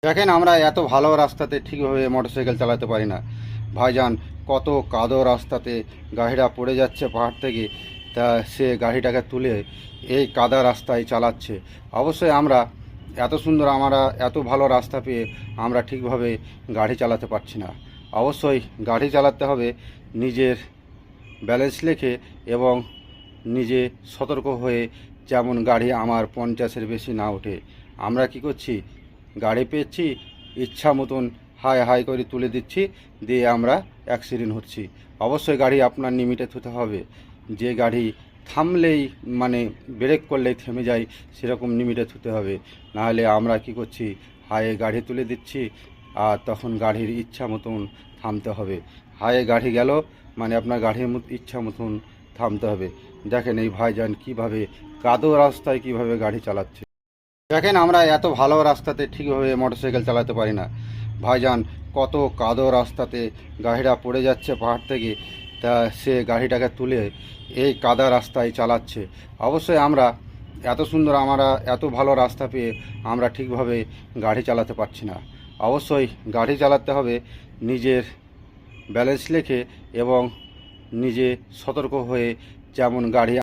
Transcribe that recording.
দেখেন, আমরা এত ভালো রাস্তাতে ঠিকভাবে মোটরসাইকেল চালাতে পারি না ভাইজান। কত কাদো রাস্তাতে গাড়িটা পড়ে যাচ্ছে পাহাড় থেকে, তা সে গাড়িটাকে তুলে এই কাদা রাস্তায় চালাচ্ছে। অবশ্যই আমরা এত ভালো রাস্তা পেয়ে আমরা ঠিকভাবে গাড়ি চালাতে পারছি না। অবশ্যই গাড়ি চালাতে হবে নিজের ব্যালেন্স রেখে এবং নিজে সতর্ক হয়ে, যেমন গাড়ি আমার 50-এর বেশি না ওঠে। আমরা কি করছি, গাড়ি পেয়েছি, ইচ্ছা মতন হাই হাই করে তুলে দিচ্ছি, দিয়ে আমরা অ্যাক্সিডেন্ট হচ্ছি। অবশ্যই গাড়ি আপনার লিমিটে হতে হবে। যে গাড়ি থামলেই মানে ব্রেক করলেই থেমে যায়, সেরকম লিমিটে হতে হবে। নাহলে আমরা কি করছি, হাইয়ে গাড়ি তুলে দিচ্ছি, আর তখন গাড়ির ইচ্ছা মতন থামতে হবে। হাইয়ে গাড়ি গেল মানে আপনার গাড়ির ইচ্ছা মতন থামতে হবে। দেখেন এই ভাইজান কিভাবে কাদো রাস্তায় কিভাবে গাড়ি চালাচ্ছে। দেখেন, আমরা এত ভালো রাস্তাতে ঠিকভাবে মোটরসাইকেল চালাতে পারি না ভাইজান। কত কাদো রাস্তাতে গাড়িটা পড়ে যাচ্ছে পাহাড় থেকে, তা সে গাড়িটাকে তুলে এই কাদা রাস্তায় চালাচ্ছে। অবশ্যই আমরা এত ভালো রাস্তা পেয়ে আমরা ঠিকভাবে গাড়ি চালাতে পারছি না। অবশ্যই গাড়ি চালাতে হবে নিজের ব্যালেন্স রেখে এবং নিজে সতর্ক হয়ে, যেমন গাড়ি